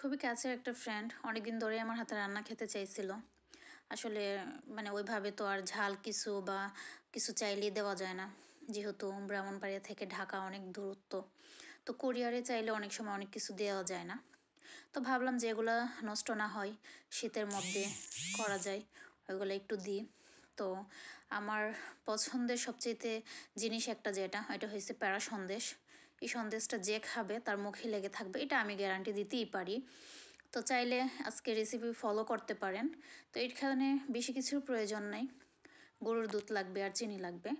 খুবই কাছের একটা ফ্রেন্ড অনেকদিন ধরেই আমার হাতে রান্না খেতে চাইছিল। আসলে মানে ওইভাবে তো আর ঝাল কিছু বা কিছু চাইলেই দেওয়া যায় না। যেহেতু ব্রাহ্মণবাড়িয়া থেকে ঢাকা অনেক দূরত্ব। তো কুরিয়ারে চাইলে অনেক সময় অনেক কিছু দেওয়া যায় না। তো ভাবলাম যে এগুলা নষ্ট না হয়, শীতের মধ্যে করা যায়, ওইগুলো একটু দিই। তো আমার পছন্দের সবচাইতে জিনিস একটা যেটা, এটা হয়েছে প্যারা সন্দেশ। এই সন্দেশটা যে খাবে তার মুখে লেগে থাকবে, এটা আমি গ্যারান্টি দিতেই পারি। তো চাইলে আজকে রেসিপি ফলো করতে পারেন। তো এখানে বেশি কিছুর প্রয়োজন নাই, গরুর দুধ লাগবে আর চিনি লাগবে।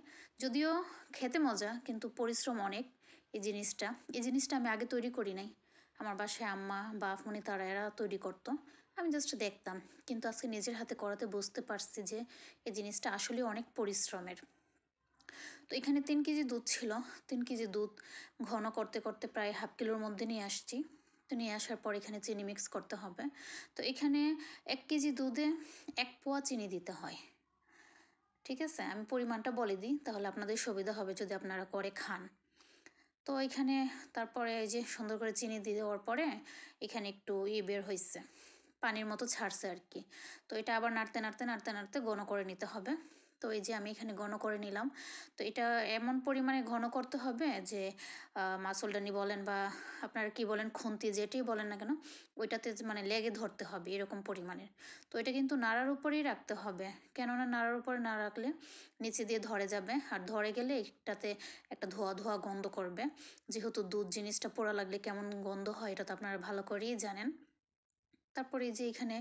যদিও খেতে মজা, কিন্তু পরিশ্রম অনেক। এই জিনিসটা আমি আগে তৈরি করি নাই। আমার বাসায় আম্মা বা আফমনি তারা এরা তৈরি করতো, আমি জাস্ট দেখতাম। কিন্তু আজকে নিজের হাতে করাতে বুঝতে পারছি যে এই জিনিসটা আসলে অনেক পরিশ্রমের। তো এখানে 3 কেজি দুধ ছিল। 3 কেজি দুধ ঘন করতে করতে প্রায় হাফ কিলোর মধ্যে নিয়ে আসছি। তো নিয়ে আসার পর এখানে চিনি মিক্স করতে হবে। তো এখানে 1 কেজি দুধে 1 পোয়া চিনি দিতে হয়। ঠিক আছে, আমি পরিমাণটা বলে দিই, তাহলে আপনাদের সুবিধা হবে যদি আপনারা করে খান। তো এখানে তারপরে এই যে সুন্দর করে চিনি দিয়ে দেওয়ার পরে এখানে একটু বের হয়েছে, পানির মতো ছাড়ছে আর কি। তো এটা আবার নাড়তে নাড়তে নাড়তে নাড়তে ঘন করে নিতে হবে। তো এই যে আমি এখানে ঘন করে নিলাম। তো এটা এমন পরিমাণে ঘন করতে হবে যে মাসলদানি বলেন বা আপনারা কি বলেন, খুন্তি যেটাই বলেন না কেন, ওইটাতে মানে লেগে ধরতে হবে এরকম পরিমাণের। তো এটা কিন্তু নাড়ার উপরেই রাখতে হবে, কেননা নাড়ার উপরে না রাখলে নিচে দিয়ে ধরে যাবে, আর ধরে গেলে এটাতে একটা ধোয়া ধোয়া গন্ধ করবে। যেহেতু দুধ জিনিসটা পোড়া লাগলে কেমন গন্ধ হয় এটা তো আপনারা ভালো করেই জানেন। তারপরে এই যে এখানে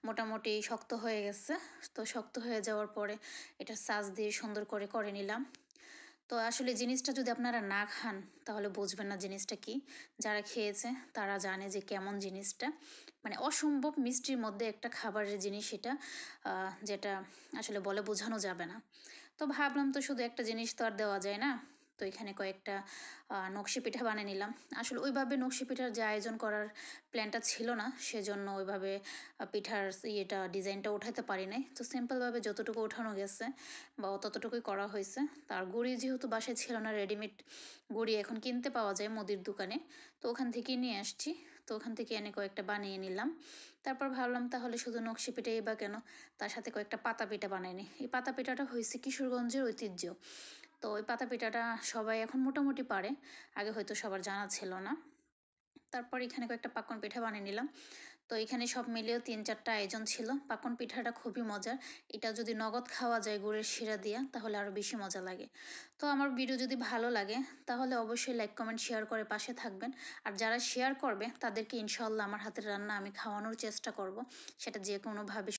মোটামুটি শক্ত হয়ে গেছে। তো শক্ত হয়ে যাওয়ার পরে এটা সাজ দিয়ে সুন্দর করে করে নিলাম। তো আসলে জিনিসটা যদি আপনারা না খান তাহলে বুঝবেন না জিনিসটা কি। যারা খেয়েছে তারা জানে যে কেমন জিনিসটা, মানে অসম্ভব মিষ্টির মধ্যে একটা খাবারের জিনিস এটা, যেটা আসলে বলে বোঝানো যাবে না। তো ভাবলাম তো শুধু একটা জিনিস তো আর দেওয়া যায় না। তো এখানে কয়েকটা নকশি পিঠা বানিয়ে নিলাম। আসলে ওইভাবে নকশি পিঠার যে আয়োজন করার প্ল্যানটা ছিল না, সেজন্য ওইভাবে পিঠার ইয়েটা ডিজাইনটা উঠাতে পারি নাই। তো সিম্পলভাবে যতটুকু ওঠানো গেছে বা ততটুকুই করা হয়েছে। তার গুঁড়ি যেহেতু বাসায় ছিল না, রেডিমেড গুঁড়ি এখন কিনতে পাওয়া যায় মুদির দোকানে, তো ওখান থেকেই নিয়ে আসছি। তো ওখান থেকে এনে কয়েকটা বানিয়ে নিলাম। তারপর ভাবলাম তাহলে শুধু নকশি পিঠাই বা কেন, তার সাথে কয়েকটা পাতা পিঠা বানাই নিই। এই পাতা পিঠাটা হয়েছে কিশোরগঞ্জের ঐতিহ্য। তো ওই পাতা পিঠাটা সবাই এখন মোটামুটি পারে, আগে হয়তো সবার জানা ছিল না। তারপর এখানে কয়েকটা পাক্কন পিঠা বানিয়ে নিলাম। তো এখানে সব মিলিয়েও 3-4টা আয়োজন ছিল। পাক্কন পিঠাটা খুবই মজার। এটা যদি নগদ খাওয়া যায় গুড়ের শিরা দিয়া, তাহলে আরও বেশি মজা লাগে। তো আমার ভিডিও যদি ভালো লাগে তাহলে অবশ্যই লাইক কমেন্ট শেয়ার করে পাশে থাকবেন। আর যারা শেয়ার করবে তাদেরকে ইনশাল্লাহ আমার হাতের রান্না আমি খাওয়ানোর চেষ্টা করব, সেটা যে কোনোভাবে।